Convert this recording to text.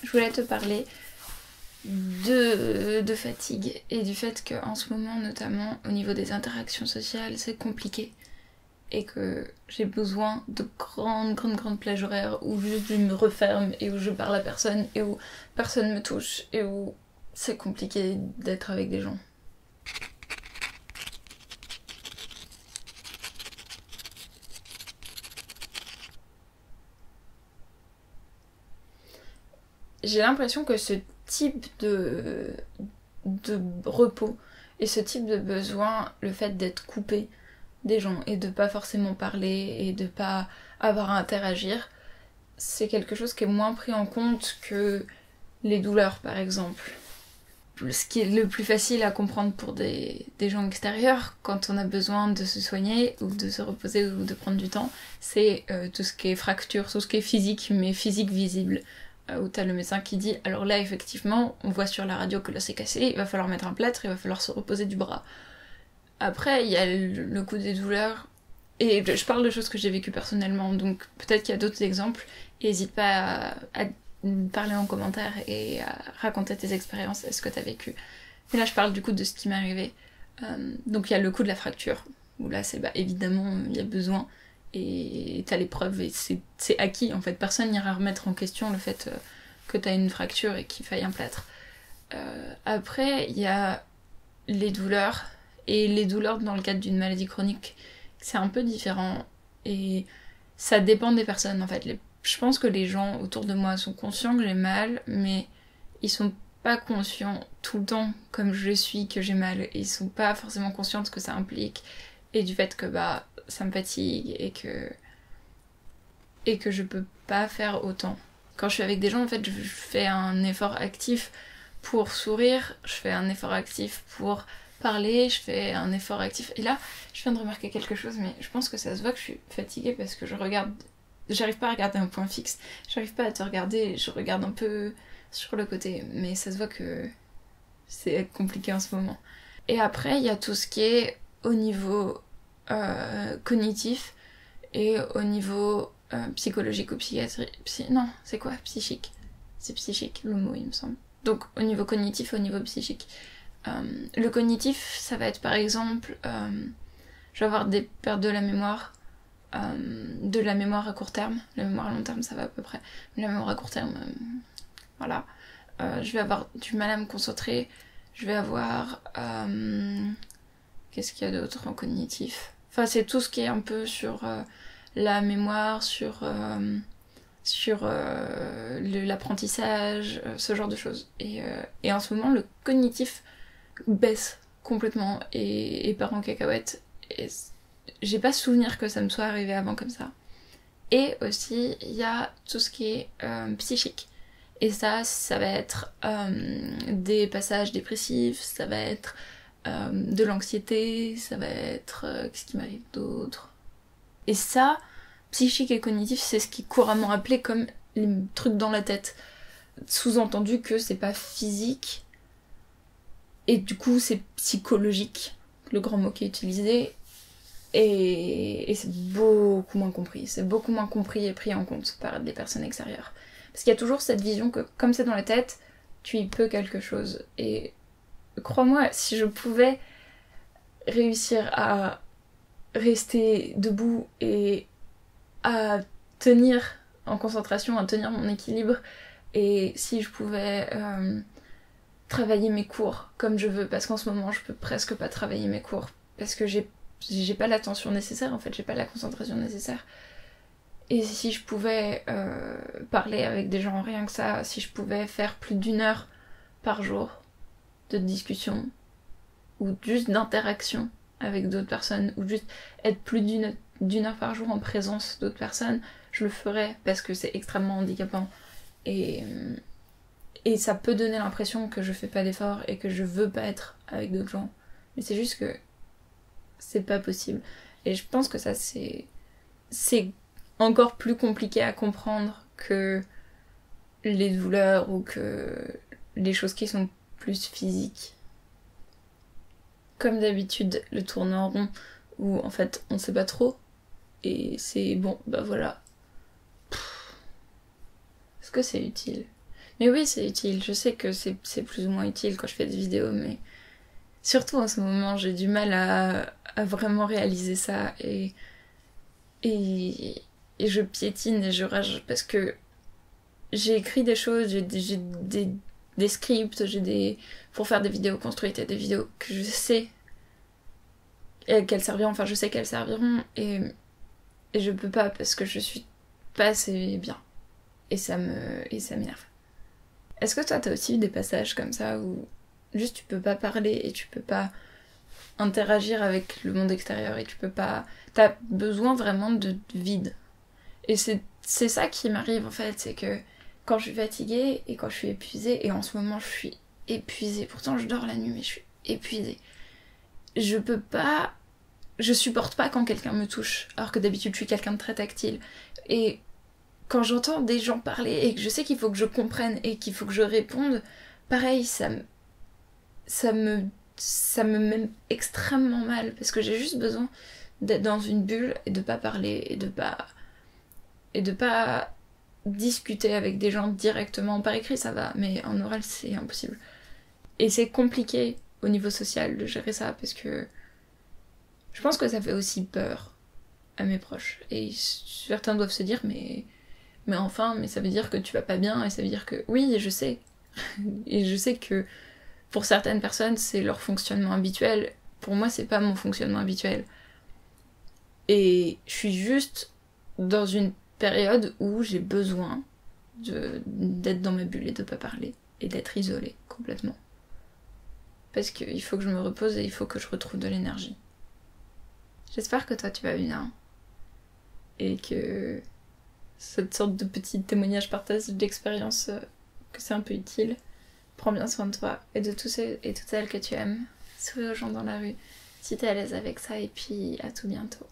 je voulais te parler de fatigue et du fait qu'en ce moment, notamment au niveau des interactions sociales, c'est compliqué. Et que j'ai besoin de grandes plages horaires où juste je me referme et où je parle à personne et où personne me touche et où c'est compliqué d'être avec des gens. J'ai l'impression que ce type de repos et ce type de besoin, le fait d'être coupé des gens et de pas forcément parler et de pas avoir à interagir, c'est quelque chose qui est moins pris en compte que les douleurs par exemple. Ce qui est le plus facile à comprendre pour des gens extérieurs quand on a besoin de se soigner ou de se reposer ou de prendre du temps, c'est tout ce qui est fracture, tout ce qui est physique, mais physique visible. Où t'as le médecin qui dit alors là effectivement on voit sur la radio que là c'est cassé, il va falloir mettre un plâtre, il va falloir se reposer du bras. Après il y a le coup des douleurs, et je parle de choses que j'ai vécues personnellement, donc peut-être qu'il y a d'autres exemples, et n'hésite pas à parler en commentaire et à raconter tes expériences et ce que t'as vécu. Mais là je parle du coup de ce qui m'est arrivé. Donc il y a le coup de la fracture, où là c'est évidemment il y a besoin, et t'as les preuves et c'est acquis en fait, personne n'ira remettre en question le fait que t'as une fracture et qu'il faille un plâtre. Après il y a les douleurs, et les douleurs dans le cadre d'une maladie chronique c'est un peu différent et ça dépend des personnes en fait. Je pense que les gens autour de moi sont conscients que j'ai mal, mais ils sont pas conscients tout le temps comme je suis que j'ai mal, et ils sont pas forcément conscients de ce que ça implique et du fait que ça me fatigue et que je peux pas faire autant. Quand je suis avec des gens en fait je fais un effort actif pour sourire, je fais un effort actif pour parler, je fais un effort actif. Et là, je viens de remarquer quelque chose, mais je pense que ça se voit que je suis fatiguée parce que j'arrive pas à regarder un point fixe, j'arrive pas à te regarder, je regarde un peu sur le côté, mais ça se voit que c'est compliqué en ce moment. Et après, il y a tout ce qui est au niveau cognitif et au niveau psychologique ou psychiatrique. Non, c'est quoi? Psychique. C'est psychique le mot, il me semble. Donc au niveau cognitif et au niveau psychique. Le cognitif, ça va être par exemple, je vais avoir des pertes de la mémoire à court terme. La mémoire à long terme, ça va à peu près. Mais la mémoire à court terme, voilà. Je vais avoir du mal à me concentrer. Je vais avoir... qu'est-ce qu'il y a d'autre en cognitif? Enfin, c'est tout ce qui est un peu sur la mémoire, sur l'apprentissage, ce genre de choses. Et en ce moment, le cognitif baisse complètement et part en cacahuète. Et j'ai pas souvenir que ça me soit arrivé avant comme ça. Et aussi, il y a tout ce qui est psychique. Et ça va être des passages dépressifs, ça va être de l'anxiété, ça va être... qu'est-ce qui m'arrive d'autre? Et ça, psychique et cognitif, c'est ce qui est couramment appelé comme les trucs dans la tête. Sous-entendu que c'est pas physique, et du coup c'est psychologique, le grand mot qui est utilisé, et c'est beaucoup moins compris. C'est beaucoup moins compris et pris en compte par des personnes extérieures. Parce qu'il y a toujours cette vision que comme c'est dans la tête, tu y peux quelque chose. Et crois-moi, si je pouvais réussir à rester debout et à tenir en concentration, à tenir mon équilibre, et si je pouvais travailler mes cours comme je veux, parce qu'en ce moment je peux presque pas travailler mes cours parce que j'ai pas l'attention nécessaire, en fait j'ai pas la concentration nécessaire. Et si je pouvais parler avec des gens, rien que ça, si je pouvais faire plus d'1 heure par jour de discussion ou juste d'interaction avec d'autres personnes, ou juste être plus d'une heure par jour en présence d'autres personnes, je le ferais parce que c'est extrêmement handicapant. Et ça peut donner l'impression que je fais pas d'efforts et que je veux pas être avec d'autres gens. Mais c'est juste que c'est pas possible. Et je pense que ça c'est encore plus compliqué à comprendre que les douleurs ou que les choses qui sont plus physiques. Comme d'habitude, le tourner en rond où en fait on sait pas trop et c'est bon, bah voilà. Est-ce que c'est utile? Mais oui, c'est utile. Je sais que c'est plus ou moins utile quand je fais des vidéos, mais surtout en ce moment, j'ai du mal à vraiment réaliser ça et, et je piétine et je rage parce que j'ai écrit des choses, j'ai des scripts, pour faire des vidéos construites et des vidéos que je sais qu'elles serviront, enfin je sais qu'elles serviront et je peux pas parce que je suis pas assez bien. Et ça m'énerve. Est-ce que toi t'as aussi eu des passages comme ça où juste tu peux pas parler et tu peux pas interagir avec le monde extérieur et tu peux pas... T'as besoin vraiment de vide. Et c'est ça qui m'arrive en fait, c'est que quand je suis fatiguée et quand je suis épuisée, et en ce moment je suis épuisée, pourtant je dors la nuit mais je suis épuisée. Je peux pas... Je supporte pas quand quelqu'un me touche, alors que d'habitude je suis quelqu'un de très tactile. Et quand j'entends des gens parler et que je sais qu'il faut que je comprenne et qu'il faut que je réponde, pareil, ça me met extrêmement mal parce que j'ai juste besoin d'être dans une bulle et de pas parler et de pas discuter avec des gens directement. Par écrit ça va, mais en oral c'est impossible. Et c'est compliqué au niveau social de gérer ça parce que je pense que ça fait aussi peur à mes proches. Et certains doivent se dire mais enfin, mais ça veut dire que tu vas pas bien et ça veut dire que... Oui, je sais. Et je sais que pour certaines personnes, c'est leur fonctionnement habituel. Pour moi, c'est pas mon fonctionnement habituel. Et je suis juste dans une période où j'ai besoin d'être dans ma bulle et de pas parler. Et d'être isolée complètement. Parce qu'il faut que je me repose et il faut que je retrouve de l'énergie. J'espère que toi, tu vas bien. Et que... cette sorte de petit témoignage partage d'expérience que c'est un peu utile. Prends bien soin de toi et de tous ceux et toutes celles que tu aimes. Souris aux gens dans la rue si t'es à l'aise avec ça et puis à tout bientôt.